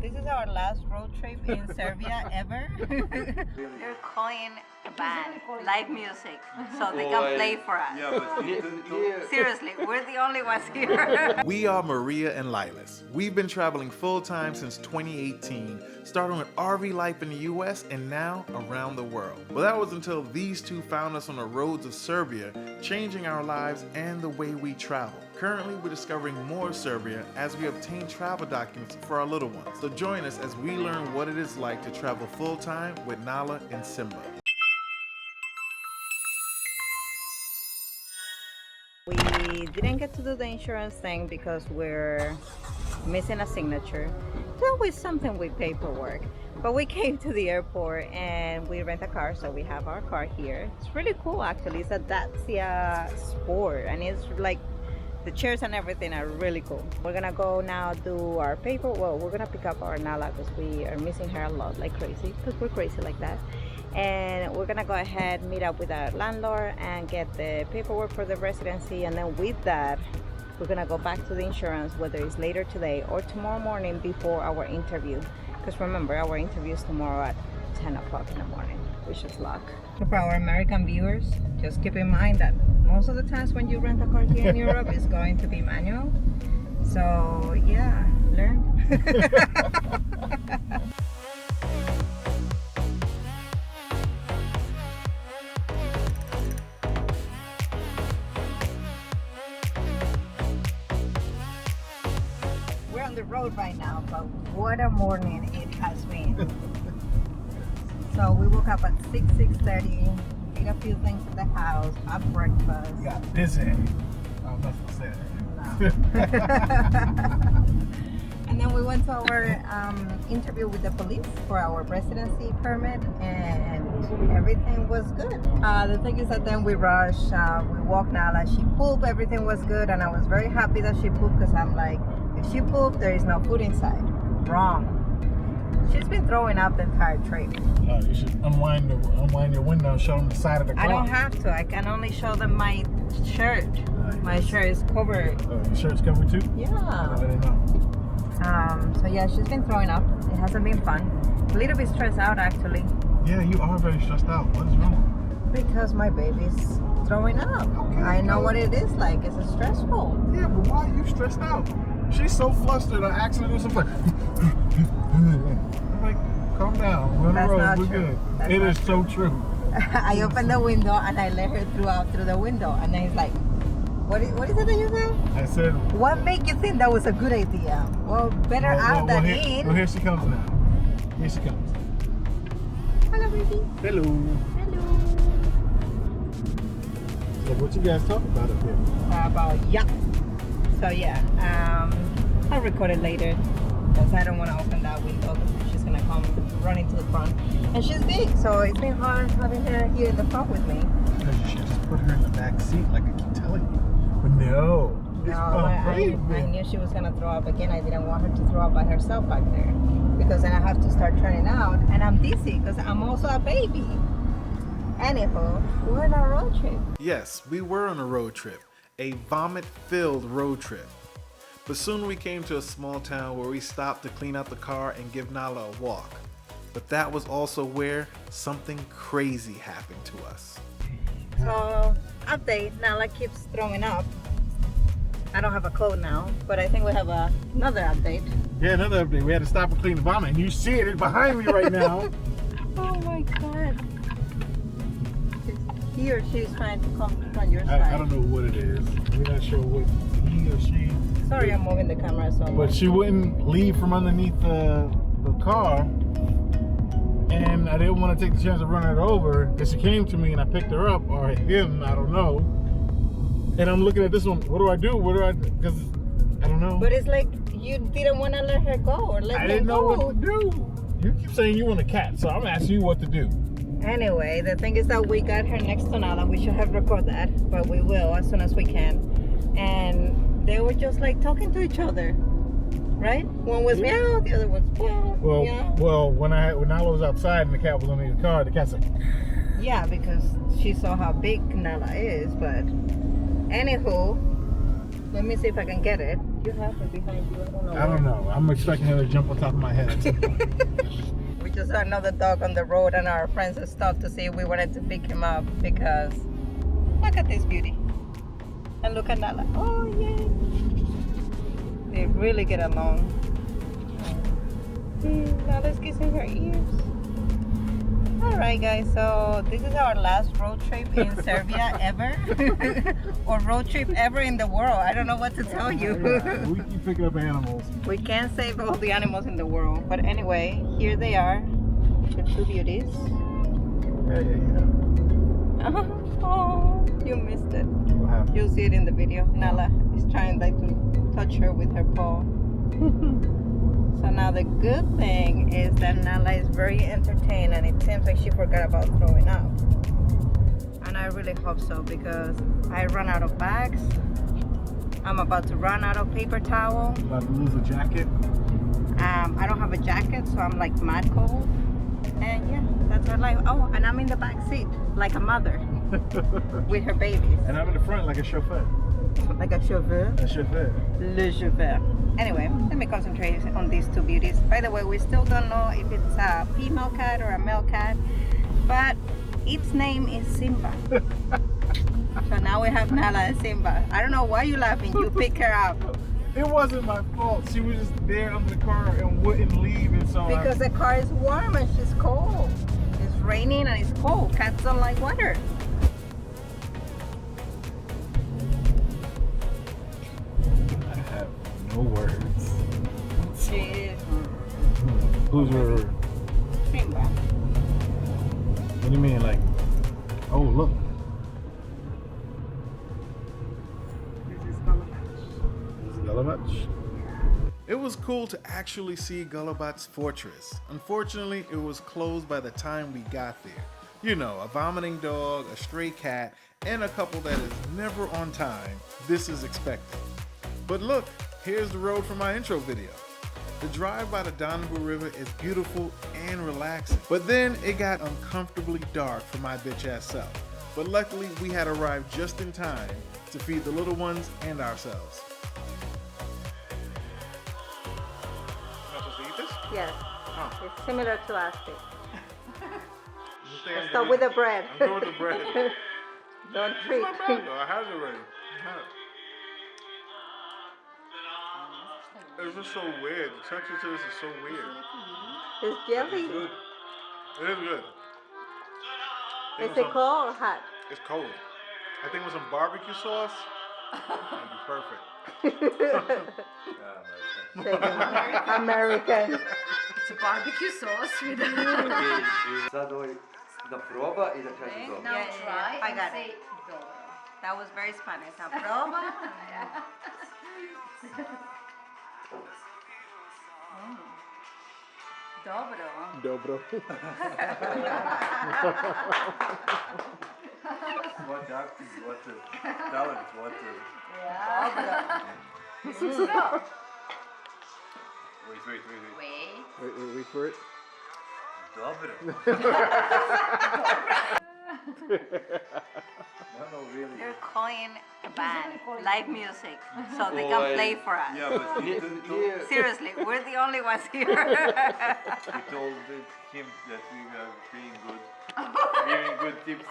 This is our last road trip in Serbia ever. They're calling a band, live music, so they can play for us. Seriously, we're the only ones here. We are Maria and Lilas. We've been traveling full-time since 2018, starting with RV life in the US and now around the world. But that was until these two found us on the roads of Serbia, changing our lives and the way we travel. Currently, we're discovering more of Serbia as we obtain travel documents for our little ones. So join us as we learn what it is like to travel full-time with Nala and Simba. We didn't get to do the insurance thing because we're missing a signature. It's always something with paperwork. But we came to the airport and we rent a car, so we have our car here. It's really cool actually. It's a Dacia Sport and it's like the chairs and everything are really cool. We're gonna go now do our paper. Well, we're gonna pick up our Nala because we are missing her a lot like crazy because we're crazy like that. And we're gonna go ahead, meet up with our landlord and get the paperwork for the residency, and then with that we're gonna go back to the insurance, whether it's later today or tomorrow morning before our interview, because remember our interview is tomorrow at 10 o'clock in the morning. Wish us luck. So for our American viewers, just keep in mind that most of the times when you rent a car here in Europe it's going to be manual, so yeah, learn. The road right now, but what a morning it has been. So we woke up at 6:30, did a few things at the house, had breakfast. You got busy. I'm not gonna say that. And then we went to our interview with the police for our residency permit, and everything was good. The thing is that then we rushed, we walked Nala, she pooped, everything was good, and I was very happy that she pooped because I'm like, if she pooped, there is no food inside. Wrong. She's been throwing up the entire trip. You should unwind your window and show them the side of the car. I don't have to. I can only show them my shirt. My shirt is covered. Oh, your shirt's covered too? Yeah. I didn't know. So yeah, she's been throwing up. It hasn't been fun. A little bit stressed out actually. Yeah, you are very stressed out. What is wrong? Because my baby's throwing up. Okay, I know what it is like. It's stressful. Yeah, but why are you stressed out? She's so flustered. I asked her to do something like, I'm like, calm down. We're on the road. We're good. It is so true. I opened the window and I let her through the window, and then he's like, what is it that you said? I said, what made you think that was a good idea? Well, better out than in. Well, here she comes now. Here she comes. Hello, baby. Hello. Hello. So what you guys talk about up here? About So yeah, I'll record it later because I don't want to open that window because she's gonna come running to the front, and she's big, so it's been hard having her here in the front with me. Because you should just put her in the back seat, like I keep telling you. But no. I knew she was gonna throw up again. I didn't want her to throw up by herself back there because then I have to start turning out, and I'm dizzy because I'm also a baby. Anywho, we're on a road trip. Yes, we were on a road trip. A vomit-filled road trip. But soon we came to a small town where we stopped to clean out the car and give Nala a walk. But that was also where something crazy happened to us. So, update, Nala keeps throwing up. I don't have a code now, but I think we have another update. Yeah, another update. We had to stop and clean the vomit, and you see it, it's behind me right now. Oh my god. He or she is trying to come from your side. I don't know what it is. We're not sure what he or she. Sorry, I'm moving the camera so much. But she wouldn't leave from underneath the car, and I didn't want to take the chance of running her over because she came to me and I picked her up, or him, I don't know. And I'm looking at this one. What do I do? Because I don't know. But it's like you didn't want to let her go or let her go. I didn't know what to do. You keep saying you want a cat, so I'm asking you what to do. Anyway, the thing is that we got her next to Nala. We should have recorded that, but we will as soon as we can. And they were just like talking to each other, right? One was meow, the other was meow. Well, when Nala was outside and the cat was underneath the car, the cat said, yeah, because she saw how big Nala is. But anywho, Let me see if I can get it. You have it behind you. I don't know. I don't know. I'm expecting her to jump on top of my head. We just saw another dog on the road and our friends stopped to see if we wanted to pick him up because look at this beauty. And look at Nala. Oh, yay. They really get along. Nala's kissing her ears. Alright guys, so this is our last road trip in Serbia ever. Or road trip ever in the world. I don't know what to tell you. Yeah, we keep picking up animals. We can't save all the animals in the world. But anyway, here they are. The two beauties. Yeah. Oh, you missed it. What happened? You'll see it in the video. Nala is trying like to touch her with her paw. So now the good thing is that Nala is very entertained and it seems like she forgot about throwing up. And I really hope so because I run out of bags. I'm about to run out of paper towel. About to lose a jacket. I don't have a jacket, so I'm like mad cold. And yeah, that's our life. Oh, and I'm in the back seat like a mother with her babies. And I'm in the front like a chauffeur. Like a chauffeur. A chauffeur. Le chauffeur. Anyway, let me concentrate on these two beauties. By the way, we still don't know if it's a female cat or a male cat, but its name is Simba. So now we have Nala and Simba. I don't know why you're laughing. You pick her up. It wasn't my fault. She was just there under the car and wouldn't leave, and so Because the car is warm and she's cold. It's raining and it's cold. Cats don't like water. I have no words. She's Who's her? Simba. What do you mean, like? Oh, look. This is Gulabach. This is Galavach. It was cool to actually see Golubat's fortress. Unfortunately, it was closed by the time we got there. You know, a vomiting dog, a stray cat, and a couple that is never on time. This is expected. But look, here's the road from my intro video. The drive by the Danube River is beautiful and relaxing. But then it got uncomfortably dark for my bitch ass self. But luckily we had arrived just in time to feed the little ones and ourselves. Yes. It's similar to Asti. Start with the bread. I'm going with the bread. Don't treat. I have it already. It's just so weird. The texture to this is so weird. It's jelly. It's good. It is good. Is it cold or hot? It's cold. I think with some barbecue sauce, it'd be perfect. American. It's a barbecue sauce with Sad da proba I da kaže dobro. Now try I got and say it. dobro. That was very Spanish. A proba. Dobro. Dobro. What acting, what talent, what Wait. Wait. Wait for it. Dobro. No, really. They're calling a band, live music, so they can play for us. Yeah, but he Seriously, we're the only ones here. told him that we are being good, giving good tips.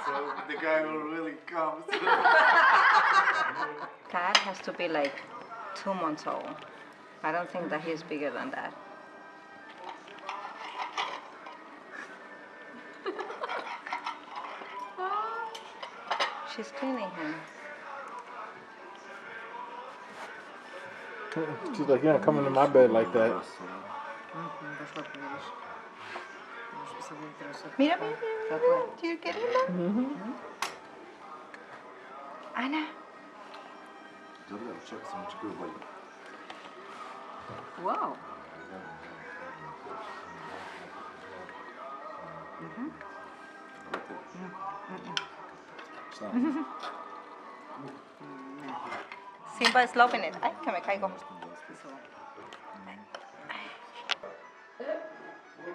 So the guy will really come. Cat has to be like 2 months old. I don't think that he's bigger than that. She's cleaning him. She's like, you're not coming to my bed like that. Mira, mira. Do you get it? Anna. Wow. Simba is loving it. Ay, que me caigo.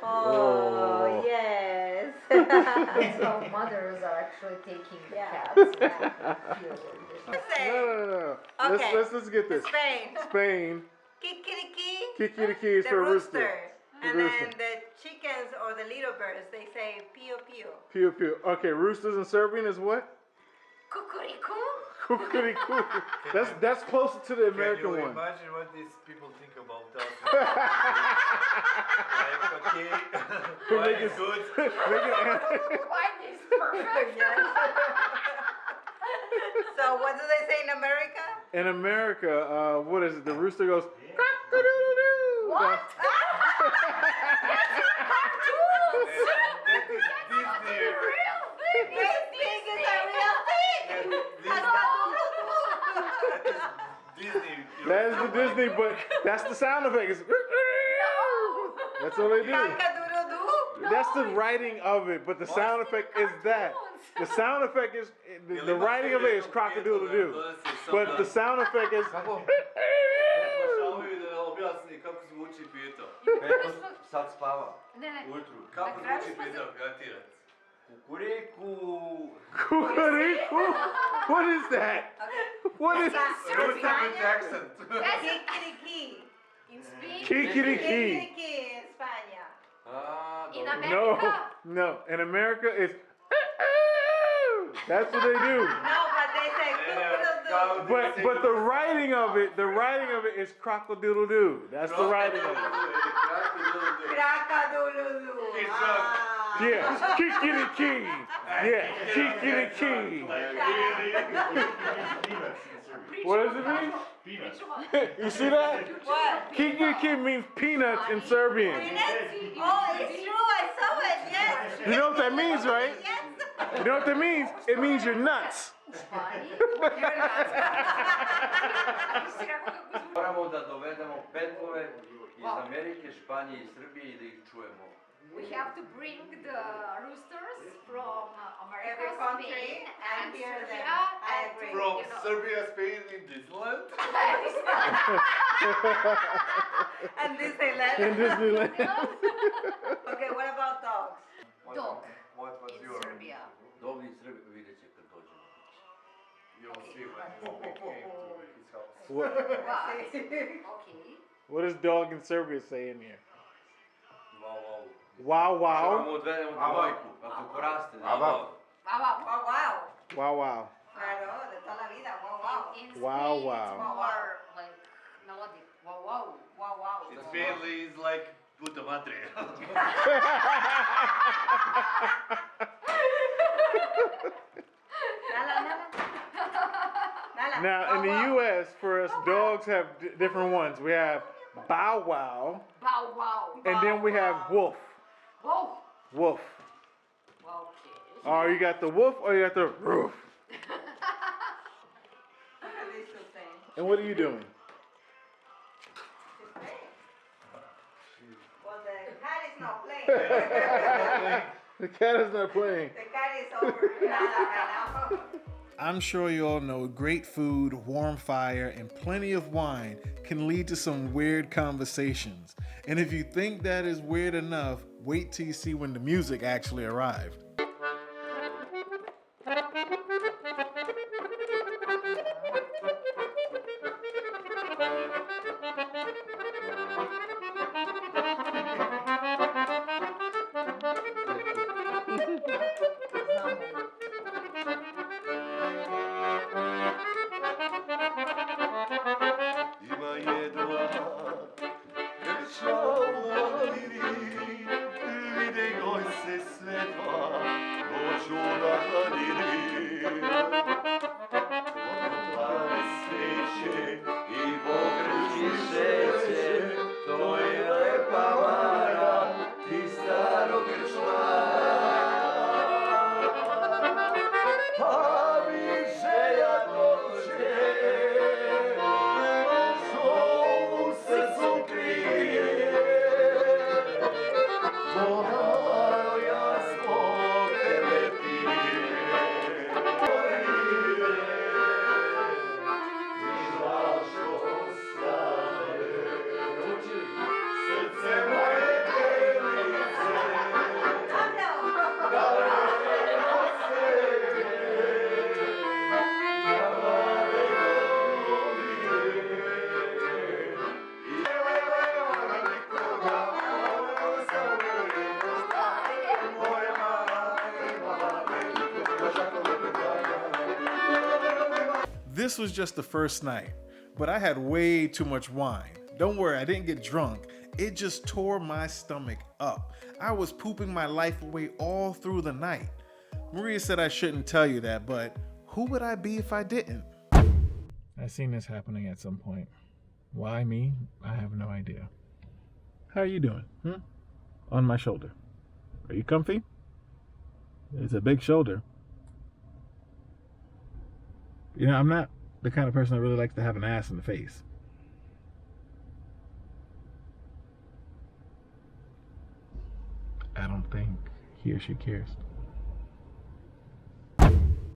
Oh, yes. So mothers are actually taking the Yeah. cats. No. Okay. Let's get this. Spain. Spain. Kikiriki. Kikiriki is The for rooster. rooster. And Rooster. then the chickens or the little birds, they say pio pio. Pew pew. Okay, roosters in Serbian is what? Kukuriku? Kukuriku. That's closer to the American Can you one. imagine what these people think about us? Like, okay, wine is good. Wine is perfect. So what do they say in America? In America, what is it? The rooster goes cock-a-doodle-doo. What? That is Disney. Real thing. This thing is a real thing. Disney. That is the Disney, but that's the sound effect. It's that's all they do. Cock-a-doodle-doo. That's the writing of it, but the sound effect is that. The sound effect is the writing of it is crock-a-doodle-doo, but the sound effect is. Pokušavaju da objasni kako zvuči pijeto. Sad spava. Ne, ne. Ujutru. Kako Na kraju zvuči smo pijeto, gratirac. Kukuriku. Kukuriku? What is that? What is Rooster with accent. Kikiriki. In Spain, Kikiriki? Kikiriki in España. Ah, in dobro. America, No. In America, it's. That's what they do. No, but they say cock-a-doodle-doo. But the writing of it is crock-a-doodle-doo. That's the writing of it. Cock-a-doodle-doo. He's Ah. Yeah, kikiriki. Yeah, kikiriki. What does it mean? You see that? What? Kikiriki means peanuts in Serbian. Peanuts? Oh, it's true. I saw it. Yes. You know what that means, right? Yes. You know what that means? It means you're nuts. Moramo da dovedemo petlove iz Amerike, Španije i Srbije i da ih čujemo. we have to bring the roosters from America, Every country Spain, and and hear them. Serbia, I and agree. From you know, Serbia, Spain, in Disneyland. And Disneyland. In Disneyland. Okay, what about dogs? Dog What was in your? Serbia. Dobri Srbi vidjet će kad dođemo. You'll see when we came to his house. What, But, okay. what does dog in Serbia say in here? Wow, Wow, wow. wow. Možemo odvedemo dvojku, ako poraste. Wow, wow. Wow, wow. Oh, wow. Wow, wow. Claro, de toda la vida. Wow, wow. In Spain, Wow, it's wow. more like melodic. Wow, wow. Wow, wow. It's mainly is like puta madre. Nala, nala. Nala. Now, in the Wow, wow. U.S., for us, dogs have different ones. We have bow wow, Bow, wow. and then we have wolf. Wow. Wolf. Okay. Or you got the wolf or you got the roof. Look at these two things. And what are you doing? She's playing. Well, the cat is not playing. The cat is not playing. The cat is over Nala right now. I'm sure you all know great food, warm fire, and plenty of wine can lead to some weird conversations. And if you think that is weird enough, wait till you see when the music actually arrived. Ima jedna grča u laviri, vide goj se svetla. This was just the first night, but I had way too much wine. Don't worry, I didn't get drunk. It just tore my stomach up. I was pooping my life away all through the night. Maria said I shouldn't tell you that, but who would I be if I didn't? I've seen this happening at some point. Why me? I have no idea. How are you doing? On my shoulder. Are you comfy? It's a big shoulder. You know, I'm not the kind of person that really likes to have an ass in the face. I don't think he or she cares.